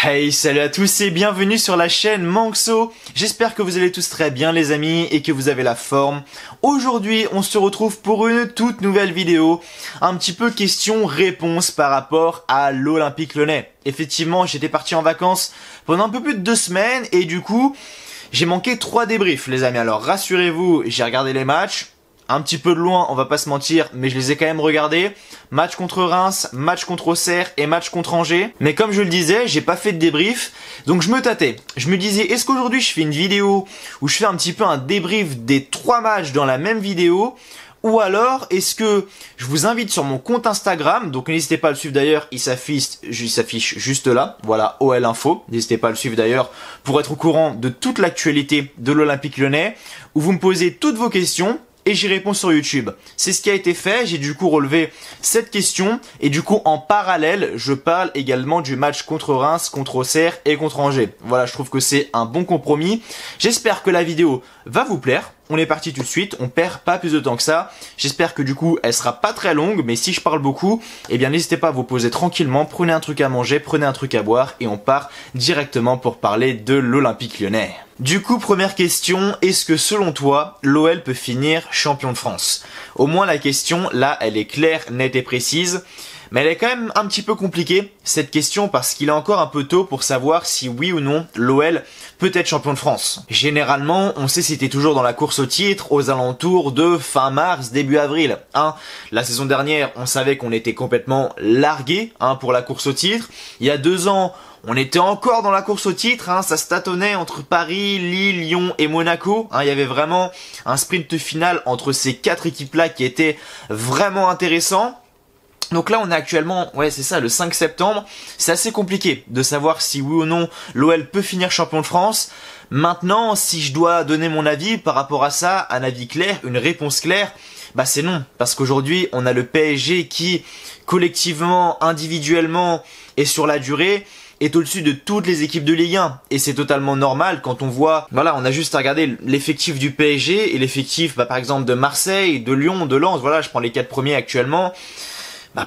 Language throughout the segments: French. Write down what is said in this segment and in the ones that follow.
Hey, salut à tous et bienvenue sur la chaîne Manxo. J'espère que vous allez tous très bien les amis et que vous avez la forme. Aujourd'hui, on se retrouve pour une toute nouvelle vidéo, un petit peu question-réponse par rapport à l'Olympique Lyonnais. Effectivement, j'étais parti en vacances pendant un peu plus de 2 semaines et du coup, j'ai manqué 3 débriefs les amis. Alors rassurez-vous, j'ai regardé les matchs. Un petit peu de loin, on va pas se mentir, mais je les ai quand même regardés. Match contre Reims, match contre Auxerre et match contre Angers. Mais comme je le disais, j'ai pas fait de débrief, donc je me tâtais. Je me disais, est-ce qu'aujourd'hui je fais une vidéo où je fais un petit peu un débrief des 3 matchs dans la même vidéo? Ou alors, est-ce que je vous invite sur mon compte Instagram, donc n'hésitez pas à le suivre d'ailleurs, il s'affiche juste là, voilà, OL Info, n'hésitez pas à le suivre d'ailleurs pour être au courant de toute l'actualité de l'Olympique Lyonnais, où vous me posez toutes vos questions, et j'y réponds sur YouTube. C'est ce qui a été fait, j'ai du coup relevé cette question et du coup en parallèle, je parle également du match contre Reims, contre Auxerre et contre Angers. Voilà, je trouve que c'est un bon compromis. J'espère que la vidéo va vous plaire. On est parti tout de suite, on perd pas plus de temps que ça. J'espère que du coup, elle sera pas très longue, mais si je parle beaucoup, eh bien n'hésitez pas à vous poser tranquillement, prenez un truc à manger, prenez un truc à boire et on part directement pour parler de l'Olympique Lyonnais. Du coup, première question, est-ce que selon toi, l'OL peut finir champion de France? Au moins la question, là, elle est claire, nette et précise. Mais elle est quand même un petit peu compliquée, cette question, parce qu'il est encore un peu tôt pour savoir si oui ou non l'OL peut être champion de France. Généralement, on sait c'était toujours dans la course au titre aux alentours de fin mars, début avril. La saison dernière, on savait qu'on était complètement largué pour la course au titre. Il y a 2 ans, on était encore dans la course au titre, ça se tâtonnait entre Paris, Lille, Lyon et Monaco. Il y avait vraiment un sprint final entre ces 4 équipes-là qui était vraiment intéressant. Donc là on est actuellement, c'est ça, le 5 septembre, c'est assez compliqué de savoir si oui ou non l'OL peut finir champion de France. Maintenant, si je dois donner mon avis par rapport à ça, un avis clair, une réponse claire, c'est non. Parce qu'aujourd'hui on a le PSG qui, collectivement, individuellement et sur la durée, est au-dessus de toutes les équipes de Ligue 1. Et c'est totalement normal quand on voit, on a juste à regarder l'effectif du PSG et l'effectif par exemple de Marseille, de Lyon, de Lens, je prends les 4 premiers actuellement.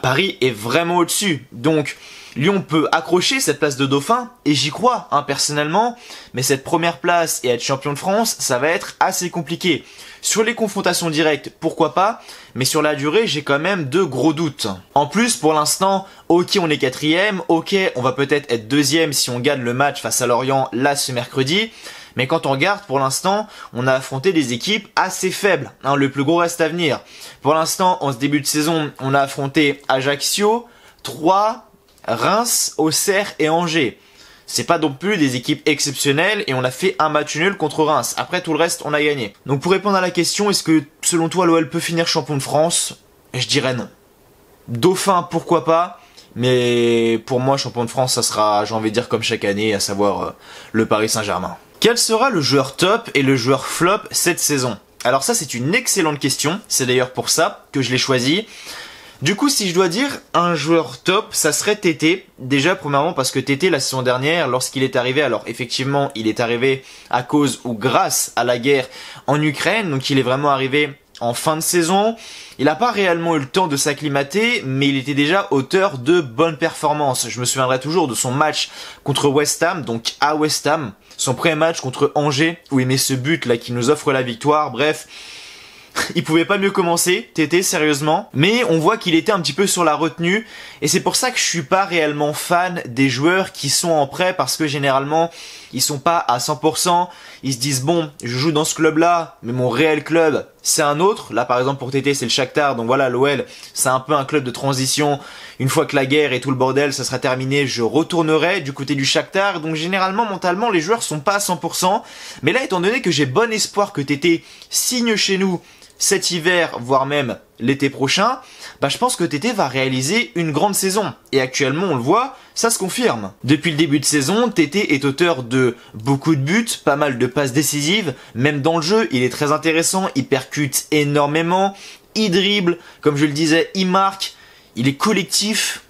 Paris est vraiment au-dessus. Donc, Lyon peut accrocher cette place de dauphin, et j'y crois, personnellement, mais cette première place et être champion de France, ça va être assez compliqué. Sur les confrontations directes, pourquoi pas, mais sur la durée, j'ai quand même de gros doutes. En plus, pour l'instant, ok, on est 4e, ok, on va peut-être être 2e si on gagne le match face à Lorient, là, ce mercredi. Mais quand on regarde, pour l'instant, on a affronté des équipes assez faibles. Le plus gros reste à venir. Pour l'instant, en ce début de saison, on a affronté Ajaccio, Troyes, Reims, Auxerre et Angers. C'est pas non plus des équipes exceptionnelles et on a fait un match nul contre Reims. Après, tout le reste, on a gagné. Donc pour répondre à la question, est-ce que selon toi, l'OL peut finir champion de France? Je dirais non. Dauphin, pourquoi pas? Mais pour moi, champion de France, ça sera, j'ai envie de dire, comme chaque année, à savoir le Paris Saint-Germain. Quel sera le joueur top et le joueur flop cette saison? Alors ça, c'est une excellente question. C'est d'ailleurs pour ça que je l'ai choisi. Du coup, si je dois dire un joueur top, ça serait Tété. Déjà, premièrement, parce que Tété, la saison dernière, lorsqu'il est arrivé, alors effectivement, il est arrivé à cause ou grâce à la guerre en Ukraine. Donc il est vraiment arrivé en fin de saison. Il n'a pas réellement eu le temps de s'acclimater, mais il était déjà auteur de bonnes performances. Je me souviendrai toujours de son match contre West Ham, donc à West Ham. Son premier match contre Angers, où il met ce but là qui nous offre la victoire. Bref, il pouvait pas mieux commencer, Tété, sérieusement. Mais on voit qu'il était un petit peu sur la retenue. Et c'est pour ça que je suis pas réellement fan des joueurs qui sont en prêt, parce que généralement, ils sont pas à 100%. Ils se disent, bon, je joue dans ce club-là, mais mon réel club, c'est un autre. Là, par exemple, pour Tété, c'est le Shakhtar. Donc voilà, l'OL, c'est un peu un club de transition. Une fois que la guerre et tout le bordel, ça sera terminé, je retournerai du côté du Shakhtar. Donc généralement, mentalement, les joueurs sont pas à 100%. Mais là, étant donné que j'ai bon espoir que Tété signe chez nous cet hiver, voire même l'été prochain, je pense que Tété va réaliser une grande saison. Et actuellement, on le voit, ça se confirme. Depuis le début de saison, Tété est auteur de beaucoup de buts, pas mal de passes décisives, même dans le jeu, il est très intéressant, il percute énormément, il dribble, comme je le disais, il marque, il est collectif,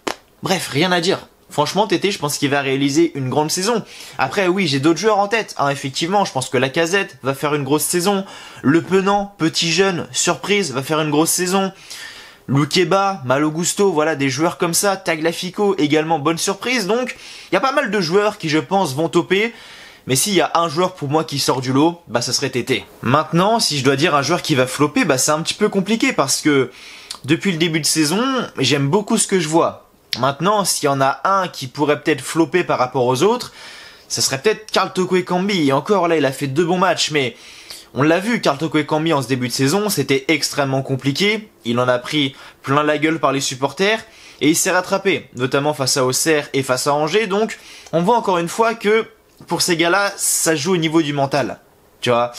bref, rien à dire. Franchement, Tété, je pense qu'il va réaliser une grande saison. Après, oui, j'ai d'autres joueurs en tête. Effectivement, je pense que Lacazette va faire une grosse saison. Le Penant, petit jeune, surprise, va faire une grosse saison. Loukeba, Malo Gusto, voilà des joueurs comme ça, Tagliafico également bonne surprise, donc il y a pas mal de joueurs qui je pense vont toper, mais s'il y a un joueur pour moi qui sort du lot, bah ça serait Tété. Maintenant, si je dois dire un joueur qui va flopper, bah c'est un petit peu compliqué parce que depuis le début de saison, j'aime beaucoup ce que je vois. Maintenant, s'il y en a un qui pourrait peut-être flopper par rapport aux autres, ça serait peut-être Karl Toko Ekambi, et encore là il a fait 2 bons matchs, mais... On l'a vu, Karl Toko Ekambi en ce début de saison, c'était extrêmement compliqué, il en a pris plein la gueule par les supporters, et il s'est rattrapé, notamment face à Auxerre et face à Angers, donc on voit encore une fois que pour ces gars-là, ça joue au niveau du mental, tu vois.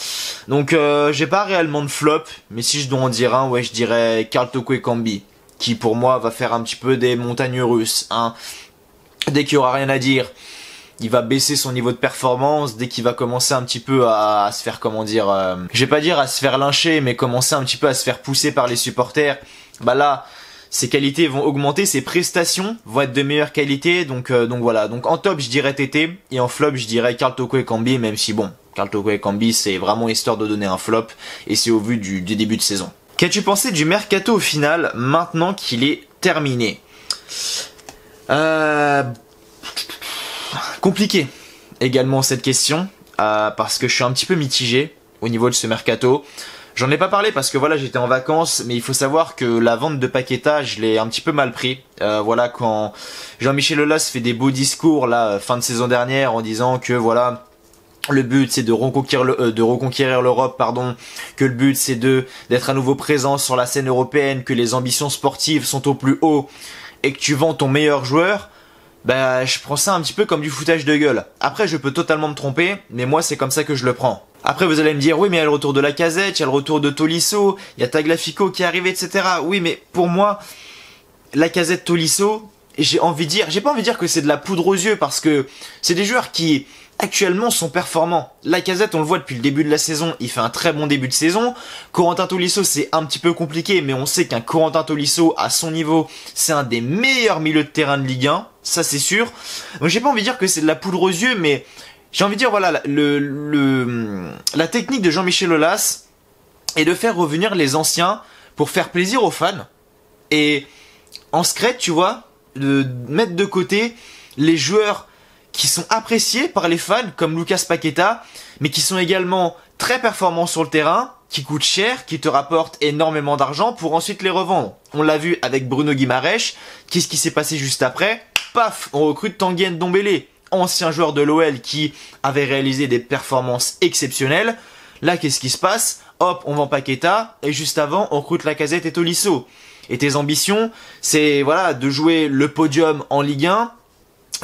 Donc j'ai pas réellement de flop, mais si je dois en dire un, ouais je dirais Karl Toko Ekambi, qui pour moi va faire un petit peu des montagnes russes, hein. Dès qu'il y aura rien à dire, il va baisser son niveau de performance dès qu'il va commencer un petit peu à se faire, comment dire, je vais pas dire à se faire lyncher, mais commencer un petit peu à se faire pousser par les supporters. Bah là, ses qualités vont augmenter, ses prestations vont être de meilleure qualité, donc voilà. Donc en top, je dirais Tété, et en flop, je dirais Karl Toko Ekambi, même si bon, Karl Toko Ekambi, c'est vraiment histoire de donner un flop, et c'est au vu du début de saison. Qu'as-tu pensé du mercato au final, maintenant qu'il est terminé? Compliqué également cette question, parce que je suis un petit peu mitigé au niveau de ce mercato. J'en ai pas parlé parce que voilà, j'étais en vacances, mais il faut savoir que la vente de Paqueta, je l'ai un petit peu mal pris. Voilà, quand Jean-Michel Aulas fait des beaux discours là, fin de saison dernière, en disant que voilà, le but c'est de reconquérir l'Europe, pardon, que le but c'est d'être à nouveau présent sur la scène européenne, que les ambitions sportives sont au plus haut, et que tu vends ton meilleur joueur. Bah, je prends ça un petit peu comme du foutage de gueule. Après, je peux totalement me tromper, mais moi, c'est comme ça que je le prends. Après, vous allez me dire, oui, mais il y a le retour de Lacazette, il y a le retour de Tolisso, il y a Tagliafico qui est arrivé, etc. Oui, mais pour moi, Lacazette, Tolisso, j'ai pas envie de dire que c'est de la poudre aux yeux, parce que c'est des joueurs qui, actuellement, sont performants. Lacazette, on le voit depuis le début de la saison, il fait un très bon début de saison. Corentin Tolisso, c'est un petit peu compliqué, mais on sait qu'un Corentin Tolisso, à son niveau, c'est un des meilleurs milieux de terrain de Ligue 1. Ça c'est sûr. Donc j'ai pas envie de dire que c'est de la poudre aux yeux, mais j'ai envie de dire voilà, la technique de Jean-Michel Aulas est de faire revenir les anciens pour faire plaisir aux fans. Et en secret, tu vois, de mettre de côté les joueurs qui sont appréciés par les fans, comme Lucas Paqueta, mais qui sont également très performants sur le terrain, qui coûtent cher, qui te rapportent énormément d'argent pour ensuite les revendre. On l'a vu avec Bruno Guimaraes. Qu'est-ce qui s'est passé juste après? Paf, on recrute Tanguy Ndombele, ancien joueur de l'OL qui avait réalisé des performances exceptionnelles. Là, qu'est-ce qui se passe? Hop, on vend Paqueta, et juste avant, on recrute Lacazette et Tolisso. Et tes ambitions, c'est voilà, de jouer le podium en Ligue 1,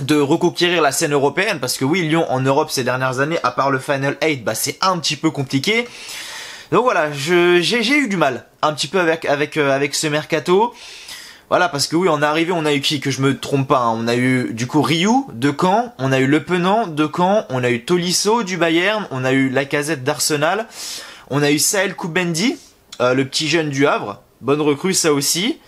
de reconquérir la scène européenne, parce que oui, Lyon en Europe ces dernières années, à part le Final 8, bah c'est un petit peu compliqué. Donc voilà, j'ai eu du mal un petit peu avec ce mercato. Voilà, parce que oui, on est arrivé, on a eu qui, que je me trompe pas, hein, on a eu du coup Ryu de Caen, on a eu Le Penant de Caen, on a eu Tolisso du Bayern, on a eu Lacazette d'Arsenal, on a eu Saël Koubendi, le petit jeune du Havre, bonne recrue ça aussi,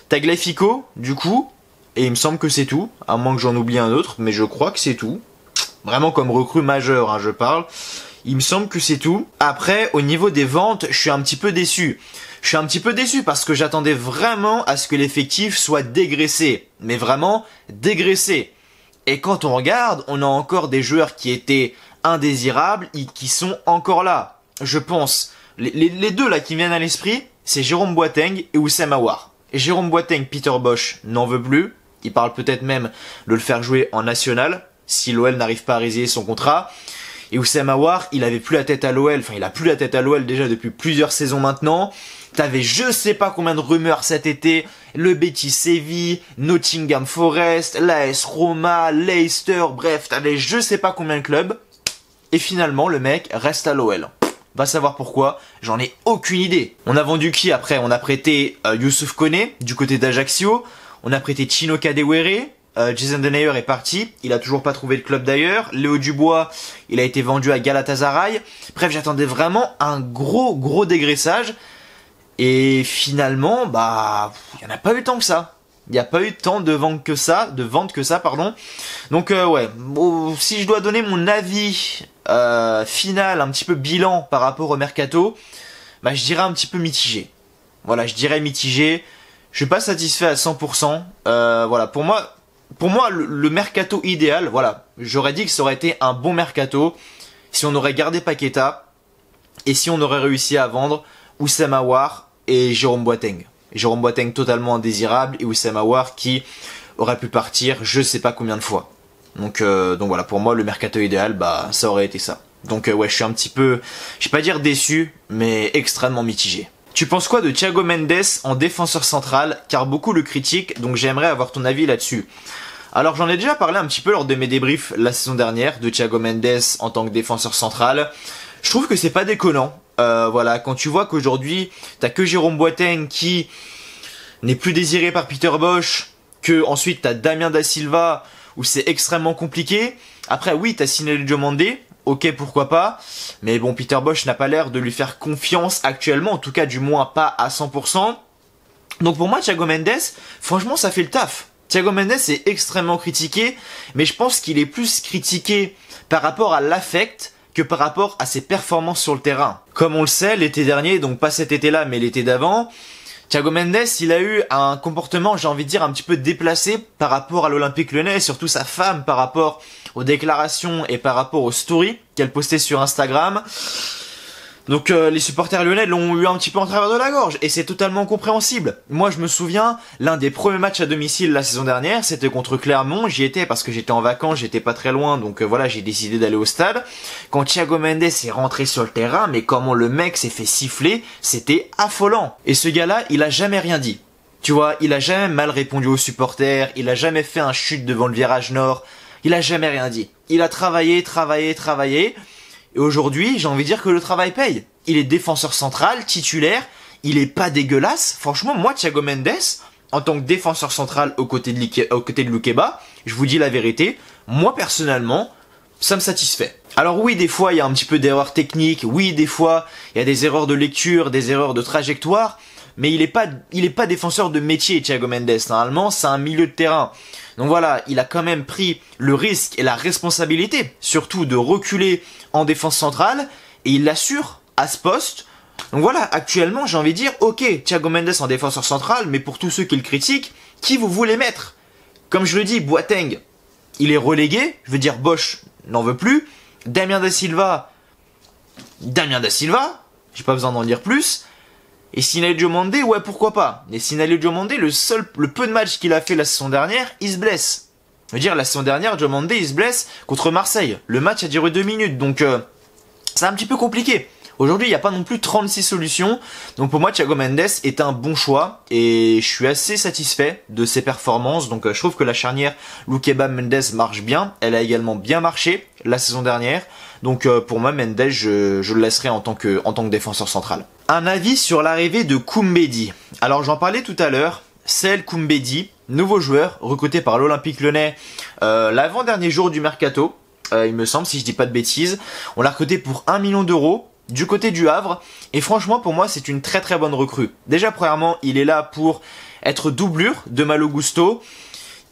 Tagliafico du coup, et il me semble que c'est tout, à moins que j'en oublie un autre, mais je crois que c'est tout. Vraiment comme recrue majeure, hein, je parle. Il me semble que c'est tout. Après, au niveau des ventes, je suis un petit peu déçu. Je suis un petit peu déçu parce que j'attendais vraiment à ce que l'effectif soit dégraissé. Mais vraiment dégraissé. Et quand on regarde, on a encore des joueurs qui étaient indésirables et qui sont encore là. Je pense, les deux là qui me viennent à l'esprit, c'est Jérôme Boateng et Oussem Aouar. Et Jérôme Boateng, Peter Bosz n'en veut plus. Il parle peut-être même de le faire jouer en national, si l'OL n'arrive pas à résilier son contrat. Et Oussem Aouar, il avait plus la tête à l'OL, enfin il a plus la tête à l'OL déjà depuis plusieurs saisons maintenant. T'avais je sais pas combien de rumeurs cet été, le Betis Séville, Nottingham Forest, l'AS Roma, Leicester, bref, t'avais je sais pas combien de clubs. Et finalement, le mec reste à l'OL. Va savoir pourquoi, j'en ai aucune idée. On a vendu qui après? On a prêté Youssouf Koné du côté d'Ajaccio, on a prêté Chino Kadewere. Jason Denayer est parti, il a toujours pas trouvé de club d'ailleurs. Léo Dubois, il a été vendu à Galatasaray. Bref, j'attendais vraiment un gros dégraissage. Et finalement, bah, il n'y en a pas eu tant que ça. Il n'y a pas eu tant de ventes que ça, pardon. Donc ouais, bon, si je dois donner mon avis final, un petit peu bilan par rapport au mercato, bah je dirais un petit peu mitigé. Voilà, je dirais mitigé. Je suis pas satisfait à 100%. Voilà, pour moi, le mercato idéal, voilà, j'aurais dit que ça aurait été un bon mercato si on aurait gardé Paqueta et si on aurait réussi à vendre Oussama Aouar et Jérôme Boateng. Jérôme Boateng totalement indésirable et Oussama Aouar qui aurait pu partir je sais pas combien de fois. Donc voilà, pour moi le mercato idéal, bah ça aurait été ça. Donc ouais, je suis un petit peu, je vais pas dire déçu, mais extrêmement mitigé. Tu penses quoi de Thiago Mendes en défenseur central, car beaucoup le critiquent, donc j'aimerais avoir ton avis là-dessus. Alors j'en ai déjà parlé un petit peu lors de mes débriefs la saison dernière de Thiago Mendes en tant que défenseur central. Je trouve que c'est pas déconnant. Voilà, quand tu vois qu'aujourd'hui t'as que Jérôme Boateng qui n'est plus désiré par Peter Bosz, que ensuite t'as Damien Da Silva où c'est extrêmement compliqué. Après oui, t'as Sinele Diomandé. Ok, pourquoi pas, mais bon, Peter Bosz n'a pas l'air de lui faire confiance actuellement, en tout cas du moins pas à 100%. Donc pour moi, Thiago Mendes, franchement, ça fait le taf. Thiago Mendes est extrêmement critiqué, mais je pense qu'il est plus critiqué par rapport à l'affect que par rapport à ses performances sur le terrain. Comme on le sait, l'été dernier, donc pas cet été-là, mais l'été d'avant, Thiago Mendes, il a eu un comportement, j'ai envie de dire, un petit peu déplacé par rapport à l'Olympique Lyonnais, et surtout sa femme par rapport aux déclarations et par rapport aux stories qu'elle postait sur Instagram. Donc les supporters lyonnais l'ont eu un petit peu en travers de la gorge et c'est totalement compréhensible. Moi je me souviens, l'un des premiers matchs à domicile la saison dernière, c'était contre Clermont. J'y étais parce que j'étais en vacances, j'étais pas très loin, donc voilà, j'ai décidé d'aller au stade. Quand Thiago Mendes est rentré sur le terrain, mais comment le mec s'est fait siffler, c'était affolant. Et ce gars-là, il a jamais rien dit. Tu vois, il a jamais mal répondu aux supporters, il a jamais fait un chute devant le virage nord, il a jamais rien dit. Il a travaillé. Et aujourd'hui, j'ai envie de dire que le travail paye. Il est défenseur central, titulaire, il est pas dégueulasse. Franchement, moi, Thiago Mendes, en tant que défenseur central aux côtés de Loukeba, je vous dis la vérité, moi personnellement, ça me satisfait. Alors oui, des fois, il y a un petit peu d'erreurs techniques, oui, des fois, il y a des erreurs de lecture, des erreurs de trajectoire, mais il est pas défenseur de métier, Thiago Mendes. Normalement, c'est un milieu de terrain. Donc voilà, il a quand même pris le risque et la responsabilité, surtout de reculer en défense centrale, et il l'assure à ce poste. Donc voilà, actuellement, j'ai envie de dire, ok, Thiago Mendes en défenseur central, mais pour tous ceux qui le critiquent, qui vous voulez mettre? Comme je le dis, Boateng, il est relégué, je veux dire, Bosz n'en veut plus. Damien Da Silva, j'ai pas besoin d'en dire plus. Et Sinele Diomandé, ouais, pourquoi pas. Mais Sinele Diomandé, le peu de matchs qu'il a fait la saison dernière, il se blesse. Je veux dire, la saison dernière, Diomandé, il se blesse contre Marseille. Le match a duré 2 minutes, donc c'est un petit peu compliqué. Aujourd'hui, il n'y a pas non plus 36 solutions. Donc pour moi, Thiago Mendes est un bon choix. Et je suis assez satisfait de ses performances. Donc je trouve que la charnière Loukeba-Mendes marche bien. Elle a également bien marché la saison dernière. Donc pour moi, Mendes, je le laisserai en tant que défenseur central. Un avis sur l'arrivée de Koumbedi. Alors j'en parlais tout à l'heure. Sel Koumbedi, nouveau joueur recruté par l'Olympique Lyonnais l'avant-dernier jour du mercato. Il me semble, si je dis pas de bêtises. On l'a recruté pour 1 million d'euros. Du côté du Havre, et franchement pour moi c'est une très très bonne recrue. Déjà premièrement il est là pour être doublure de Malo Gusto.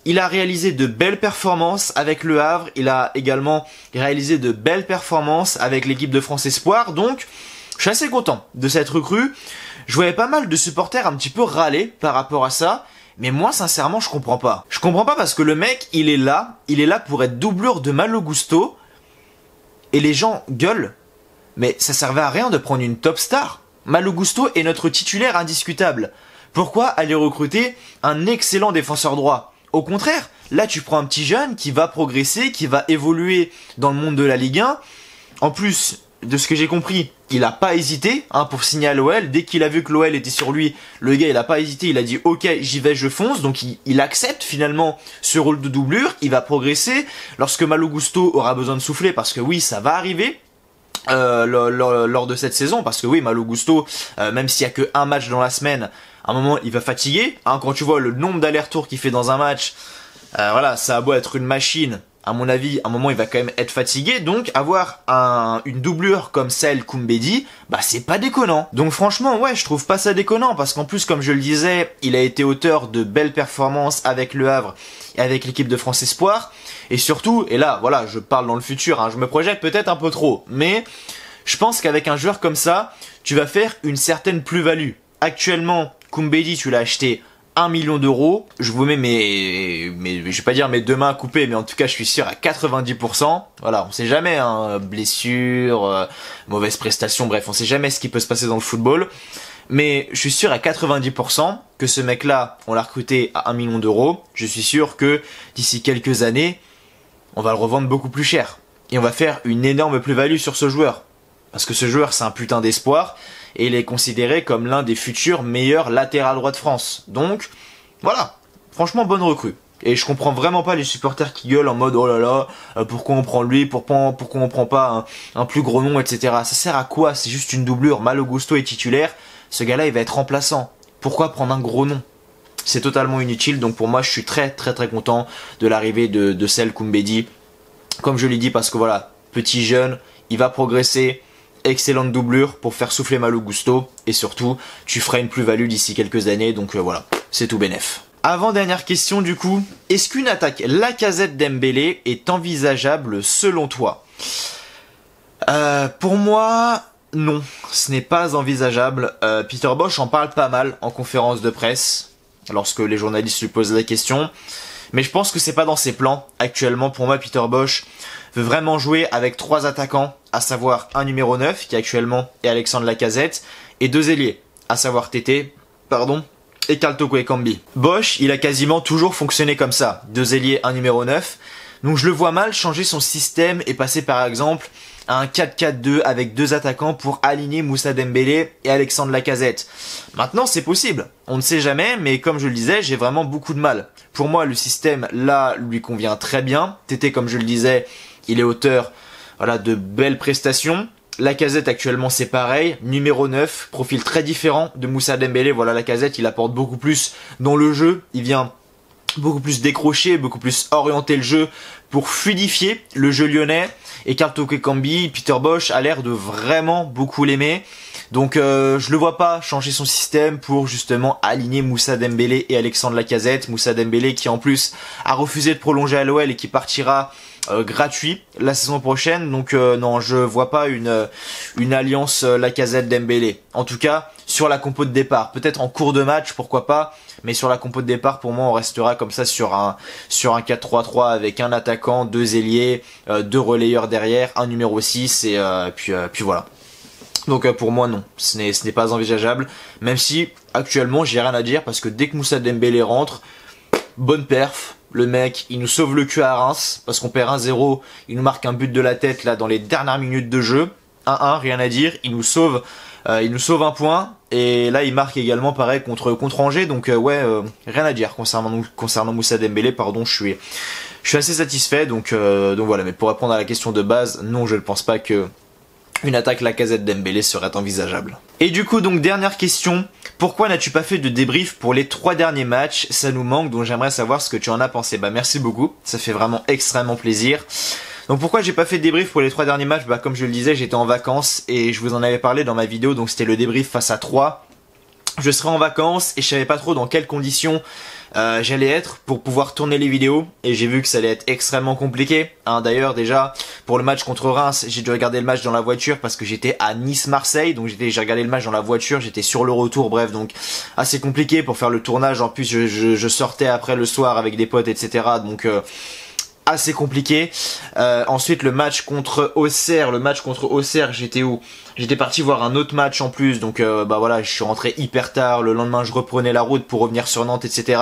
Il a réalisé de belles performances avec le Havre, il a également réalisé de belles performances avec l'équipe de France Espoir, donc je suis assez content de cette recrue. Je voyais pas mal de supporters un petit peu râler par rapport à ça, mais moi sincèrement je comprends pas. Je comprends pas parce que le mec il est là pour être doublure de Malo Gusto, et les gens gueulent. Mais ça servait à rien de prendre une top star. Malo Gusto est notre titulaire indiscutable. Pourquoi aller recruter un excellent défenseur droit? Au contraire, là tu prends un petit jeune qui va progresser, qui va évoluer dans le monde de la Ligue 1. En plus, de ce que j'ai compris, il a pas hésité pour signer à l'OL. Dès qu'il a vu que l'OL était sur lui, le gars il a pas hésité, il a dit ok j'y vais, je fonce. Donc il accepte finalement ce rôle de doublure, il va progresser. Lorsque Malo Gusto aura besoin de souffler, parce que oui ça va arriver, lors de cette saison, parce que oui, Malo Gusto, même s'il y a que un match dans la semaine, à un moment il va fatiguer. Quand tu vois le nombre d'allers-retours qu'il fait dans un match, voilà, ça a beau être une machine, à mon avis, à un moment il va quand même être fatigué. Donc avoir une doublure comme celle Koumbedi, bah c'est pas déconnant. Donc franchement ouais, je trouve pas ça déconnant, parce qu'en plus comme je le disais, il a été auteur de belles performances avec le Havre et avec l'équipe de France Espoir. Et surtout, et là voilà, je parle dans le futur, je me projette peut-être un peu trop, mais je pense qu'avec un joueur comme ça, tu vas faire une certaine plus-value. Actuellement, Koumbedi tu l'as acheté 1 million d'euros, je vous mets je vais pas dire mes deux mains coupées, mais en tout cas je suis sûr à 90%. Voilà, on sait jamais, hein, blessure, mauvaise prestation, bref, on sait jamais ce qui peut se passer dans le football. Mais je suis sûr à 90% que ce mec-là, on l'a recruté à 1 million d'euros. Je suis sûr que d'ici quelques années, on va le revendre beaucoup plus cher. Et on va faire une énorme plus-value sur ce joueur. Parce que ce joueur, c'est un putain d'espoir. Et il est considéré comme l'un des futurs meilleurs latérales droits de France. Donc, voilà. Franchement, bonne recrue. Et je comprends vraiment pas les supporters qui gueulent en mode oh là là, pourquoi on prend lui, pourquoi on prend pas un plus gros nom, etc. Ça sert à quoi? C'est juste une doublure. Malo Gusto est titulaire. Ce gars-là, il va être remplaçant. Pourquoi prendre un gros nom? C'est totalement inutile. Donc pour moi, je suis très content de l'arrivée de Sel Koumbedi. Comme je l'ai dit, parce que voilà, petit jeune, il va progresser. Excellente doublure pour faire souffler Malo Gusto. Et surtout, tu feras une plus-value d'ici quelques années. Donc voilà, c'est tout bénef. Avant-dernière question du coup. Est-ce qu'une attaque Lacazette-Dembélé est envisageable selon toi? Pour moi... non, ce n'est pas envisageable. Peter Bosz en parle pas mal en conférence de presse, lorsque les journalistes lui posent la question. Mais je pense que c'est pas dans ses plans. Actuellement, pour moi, Peter Bosz veut vraiment jouer avec 3 attaquants, à savoir un numéro 9, qui actuellement est Alexandre Lacazette, et 2 ailiers, à savoir Tété, et Karl Toko Ekambi. Bosz, il a quasiment toujours fonctionné comme ça. 2 ailiers, un numéro 9. Donc je le vois mal changer son système et passer par exemple à un 4-4-2 avec 2 attaquants pour aligner Moussa Dembélé et Alexandre Lacazette. Maintenant c'est possible, on ne sait jamais, mais comme je le disais, j'ai vraiment beaucoup de mal. Pour moi le système là lui convient très bien. Tété, comme je le disais, il est auteur de belles prestations. Lacazette actuellement c'est pareil, numéro 9, profil très différent de Moussa Dembélé. Voilà, Lacazette il apporte beaucoup plus dans le jeu, il vient beaucoup plus décrocher, beaucoup plus orienter le jeu pour fluidifier le jeu lyonnais. Et Karl Toko Ekambi, Peter Bosz a l'air de vraiment beaucoup l'aimer. Donc je le vois pas changer son système pour justement aligner Moussa Dembélé et Alexandre Lacazette. Moussa Dembélé qui en plus a refusé de prolonger à l'OL et qui partira gratuit la saison prochaine. Donc non, je vois pas une alliance Lacazette-Dembélé. En tout cas, sur la compo de départ. Peut-être en cours de match, pourquoi pas. Mais sur la compo de départ, pour moi, on restera comme ça sur un 4-3-3 avec un attaquant, 2 ailiers, 2 relayeurs derrière, un numéro 6 et puis voilà. Donc pour moi non, ce n'est pas envisageable. Même si actuellement j'ai rien à dire parce que dès que Moussa Dembélé rentre, bonne perf. Le mec, il nous sauve le cul à Reims parce qu'on perd 1-0, il nous marque un but de la tête là dans les dernières minutes de jeu. 1-1, rien à dire, il nous sauve un point. Et là il marque également pareil contre Angers. Donc rien à dire concernant Moussa Dembélé, pardon, je suis assez satisfait. Donc voilà, mais pour répondre à la question de base, non, je ne pense pas que une attaque Lacazette-Dembélé serait envisageable. Et du coup, donc dernière question, pourquoi n'as-tu pas fait de débrief pour les 3 derniers matchs? Ça nous manque, donc j'aimerais savoir ce que tu en as pensé. Bah merci beaucoup, ça fait vraiment extrêmement plaisir. Donc pourquoi j'ai pas fait de débrief pour les 3 derniers matchs? Bah comme je le disais, j'étais en vacances et je vous en avais parlé dans ma vidéo, donc c'était le débrief face à 3. Je serai en vacances et je savais pas trop dans quelles conditions j'allais être pour pouvoir tourner les vidéos, et j'ai vu que ça allait être extrêmement compliqué. D'ailleurs déjà pour le match contre Reims, j'ai dû regarder le match dans la voiture parce que j'étais à Nice-Marseille, donc j'ai regardé le match dans la voiture, j'étais sur le retour, bref, donc assez compliqué pour faire le tournage. En plus je sortais après le soir avec des potes, etc. Donc assez compliqué. Ensuite le match contre Auxerre, j'étais où? J'étais parti voir un autre match en plus, donc bah voilà, je suis rentré hyper tard. Le lendemain je reprenais la route pour revenir sur Nantes, etc.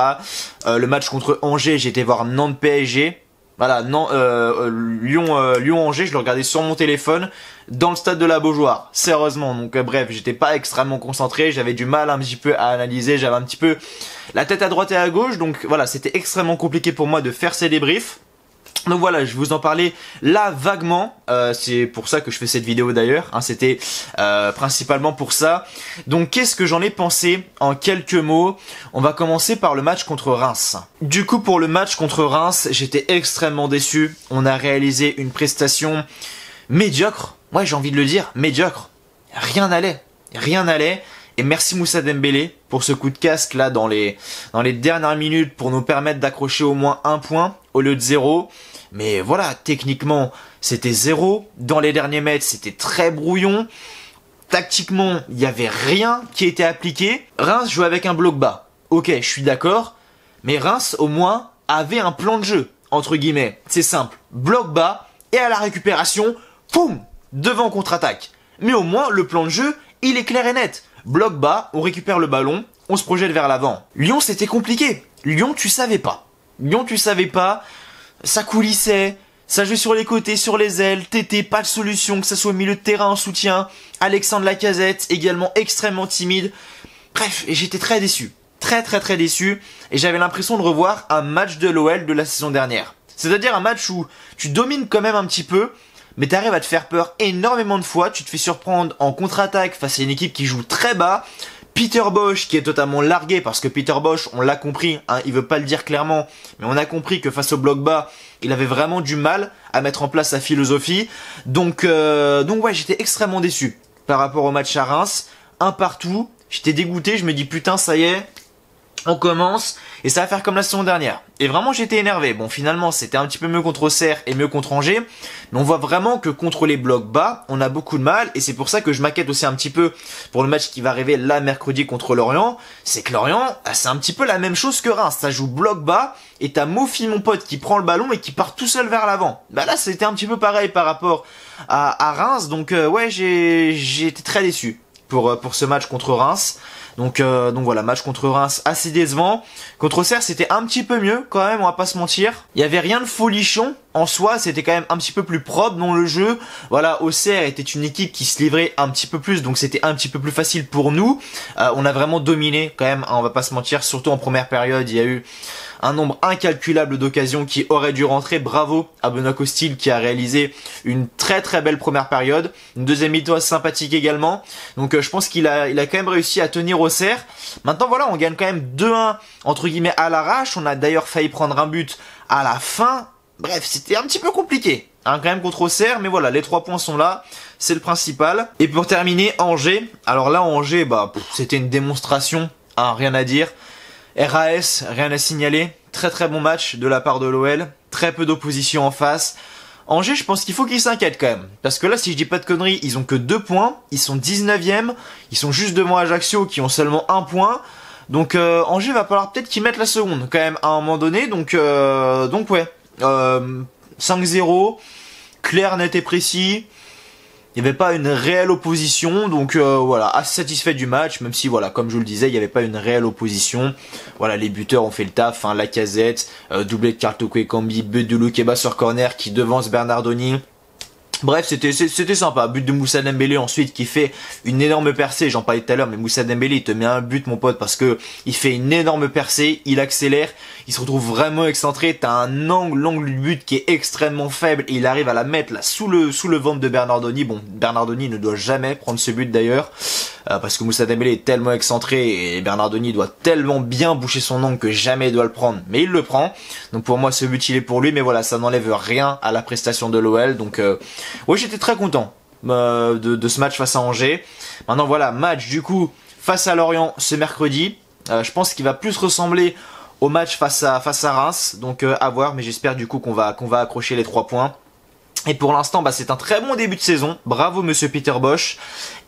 Le match contre Angers, j'étais voir Nantes PSG. Voilà, Lyon-Angers, je le regardais sur mon téléphone dans le stade de la Beaujoire, sérieusement. Donc bref, j'étais pas extrêmement concentré, j'avais du mal un petit peu à analyser, j'avais un petit peu la tête à droite et à gauche, donc voilà, c'était extrêmement compliqué pour moi de faire ces débriefs. Donc voilà, je vous en parlais là vaguement, c'est pour ça que je fais cette vidéo d'ailleurs, c'était principalement pour ça. Donc qu'est-ce que j'en ai pensé en quelques mots? On va commencer par le match contre Reims. Du coup pour le match contre Reims, j'étais extrêmement déçu. On a réalisé une prestation médiocre, ouais j'ai envie de le dire, médiocre. Rien n'allait. Et merci Moussa Dembélé pour ce coup de casque là dans les dernières minutes pour nous permettre d'accrocher au moins 1 point au lieu de 0. Mais voilà, techniquement c'était 0. Dans les derniers mètres c'était très brouillon. Tactiquement il n'y avait rien qui était appliqué. Reims jouait avec un bloc bas. ok, je suis d'accord, mais Reims, au moins, avait un plan de jeu, entre guillemets. C'est simple, bloc bas, et à la récupération, poum, devant contre-attaque. Mais au moins, le plan de jeu, il est clair et net. Bloc bas, on récupère le ballon, on se projette vers l'avant. Lyon, c'était compliqué. Lyon, tu savais pas. Lyon, tu savais pas, ça coulissait, ça jouait sur les côtés, sur les ailes, Tété, pas de solution, que ça soit au milieu de terrain en soutien, Alexandre Lacazette, également extrêmement timide. Bref, et j'étais très déçu. Très déçu, et j'avais l'impression de revoir un match de l'OL de la saison dernière. C'est-à-dire un match où tu domines quand même un petit peu, mais tu arrives à te faire peur énormément de fois, tu te fais surprendre en contre-attaque face à une équipe qui joue très bas. Peter Bosz qui est totalement largué, parce que Peter Bosz, on l'a compris, hein, il veut pas le dire clairement, mais on a compris que face au bloc bas, il avait vraiment du mal à mettre en place sa philosophie. Donc ouais, j'étais extrêmement déçu par rapport au match à Reims, un partout, j'étais dégoûté, je me dis putain ça y est, on commence, et ça va faire comme la saison dernière. Et vraiment j'étais énervé. Bon finalement c'était un petit peu mieux contre Auxerre et mieux contre Angers, mais on voit vraiment que contre les blocs bas, on a beaucoup de mal, et c'est pour ça que je m'inquiète aussi un petit peu pour le match qui va arriver là mercredi contre Lorient. C'est que Lorient, c'est un petit peu la même chose que Reims, ça joue bloc bas, et t'as Mofi mon pote qui prend le ballon et qui part tout seul vers l'avant. Bah là c'était un petit peu pareil par rapport à Reims, donc ouais j'ai été très déçu pour ce match contre Reims. Donc voilà, match contre Reims assez décevant. Contre Auxerre, c'était un petit peu mieux quand même, on va pas se mentir. Il y avait rien de folichon en soi, c'était quand même un petit peu plus propre dans le jeu. Voilà, Auxerre était une équipe qui se livrait un petit peu plus, donc c'était un petit peu plus facile pour nous. On a vraiment dominé quand même, hein, on va pas se mentir, surtout en première période, il y a eu un nombre incalculable d'occasions qui auraient dû rentrer. Bravo à Benoît Costil qui a réalisé une très belle première période. Une deuxième mi-temps sympathique également. Donc je pense qu'il a quand même réussi à tenir Auxerre. Maintenant voilà, on gagne quand même 2-1 entre guillemets à l'arrache. On a d'ailleurs failli prendre un but à la fin. Bref, c'était un petit peu compliqué, hein, quand même contre Auxerre. Mais voilà, les 3 points sont là. C'est le principal. Et pour terminer, Angers. Alors là, Angers, c'était une démonstration. Hein, rien à dire. RAS, rien à signaler, très bon match de la part de l'OL, très peu d'opposition en face. Angers, je pense qu'il faut qu'ils s'inquiètent quand même, parce que là, si je dis pas de conneries, ils ont que 2 points, ils sont 19e, ils sont juste devant Ajaccio qui ont seulement 1 point, donc Angers va falloir peut-être qu'ils mettent la seconde quand même à un moment donné, donc ouais, 5-0, clair, net et précis. Il n'y avait pas une réelle opposition, donc voilà, assez satisfait du match, même si voilà, comme je vous le disais, il n'y avait pas une réelle opposition. Voilà, les buteurs ont fait le taf, hein, Lacazette, doublé de Carl Toko Ekambi, but de Loukeba sur corner qui devance Bernardoni. Bref, c'était sympa. But de Moussa Dembélé ensuite qui fait une énorme percée. J'en parlais tout à l'heure, mais Moussa Dembélé il te met un but mon pote parce que il fait une énorme percée, il accélère, il se retrouve vraiment excentré. T'as un l'angle du but qui est extrêmement faible et il arrive à la mettre là sous le ventre de Bernardoni. Bon, Bernardoni ne doit jamais prendre ce but d'ailleurs. Parce que Moussa Dembélé est tellement excentré et Bernardoni doit tellement bien boucher son angle que jamais il doit le prendre, mais il le prend. Donc pour moi ce but il est pour lui, mais voilà, ça n'enlève rien à la prestation de l'OL. Donc ouais, j'étais très content de ce match face à Angers. Maintenant voilà, match du coup face à Lorient ce mercredi. Je pense qu'il va plus ressembler au match face à Reims, donc à voir, mais j'espère du coup qu'on va accrocher les 3 points. Et pour l'instant, c'est un très bon début de saison. Bravo Monsieur Peter Bosz.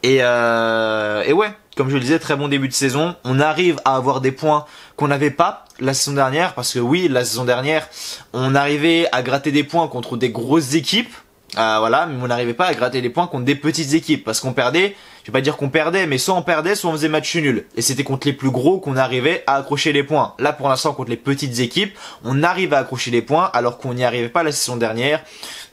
Et ouais, comme je le disais, très bon début de saison. On arrive à avoir des points qu'on n'avait pas la saison dernière. Parce que oui, la saison dernière, on arrivait à gratter des points contre des grosses équipes. Voilà, mais on n'arrivait pas à gratter des points contre des petites équipes. Parce qu'on perdait, je vais pas dire qu'on perdait, mais soit on perdait, soit on faisait match nul. Et c'était contre les plus gros qu'on arrivait à accrocher les points. Là, pour l'instant, contre les petites équipes, on arrive à accrocher les points alors qu'on n'y arrivait pas la saison dernière.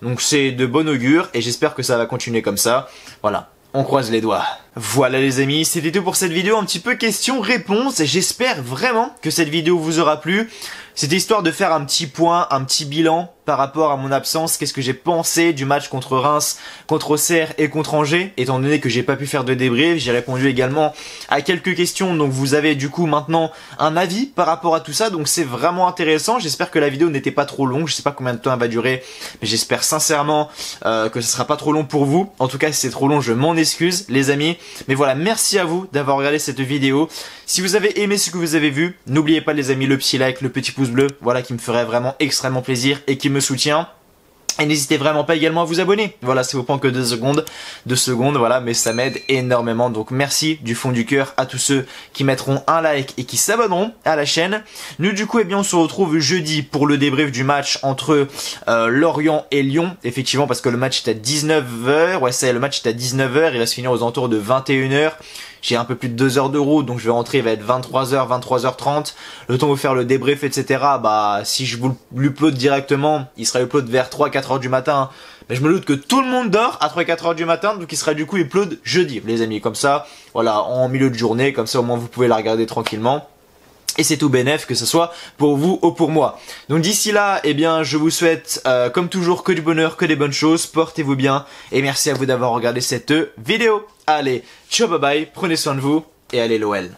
Donc c'est de bon augure et j'espère que ça va continuer comme ça. Voilà. On croise les doigts. Voilà les amis, c'était tout pour cette vidéo, un petit peu questions-réponses. J'espère vraiment que cette vidéo vous aura plu. C'était histoire de faire un petit point, un petit bilan par rapport à mon absence. Qu'est-ce que j'ai pensé du match contre Reims, contre Auxerre et contre Angers. Étant donné que j'ai pas pu faire de débrief, j'ai répondu également à quelques questions. Donc vous avez du coup maintenant un avis par rapport à tout ça. Donc c'est vraiment intéressant. J'espère que la vidéo n'était pas trop longue. Je sais pas combien de temps elle va durer, mais j'espère sincèrement que ce sera pas trop long pour vous. En tout cas, si c'est trop long, je m'en excuse les amis. Mais voilà, merci à vous d'avoir regardé cette vidéo. Si vous avez aimé ce que vous avez vu, n'oubliez pas les amis le petit like, le petit pouce bleu, voilà qui me ferait vraiment extrêmement plaisir et qui me soutient. Et n'hésitez vraiment pas également à vous abonner. Voilà, ça vous prend que 2 secondes, voilà, mais ça m'aide énormément. Donc merci du fond du cœur à tous ceux qui mettront un like et qui s'abonneront à la chaîne. Nous du coup, eh bien, on se retrouve jeudi pour le débrief du match entre Lorient et Lyon. Effectivement, parce que le match est à 19h. Ouais, ça y est, le match est à 19h. Il va se finir aux alentours de 21h. J'ai un peu plus de 2 heures de route, donc je vais rentrer, il va être 23h, 23h30. Le temps de vous faire le débrief, etc. Bah, si je vous l'upload directement, il sera upload vers 3-4 heures du matin. Mais je me doute que tout le monde dort à 3-4 heures du matin, donc il sera du coup upload jeudi, les amis. Comme ça, voilà, en milieu de journée, comme ça au moins vous pouvez la regarder tranquillement. Et c'est tout bénef, que ce soit pour vous ou pour moi. Donc d'ici là, eh bien, je vous souhaite, comme toujours, que du bonheur, que des bonnes choses. Portez-vous bien. Et merci à vous d'avoir regardé cette vidéo. Allez, ciao, bye bye. Prenez soin de vous. Et allez l'OL.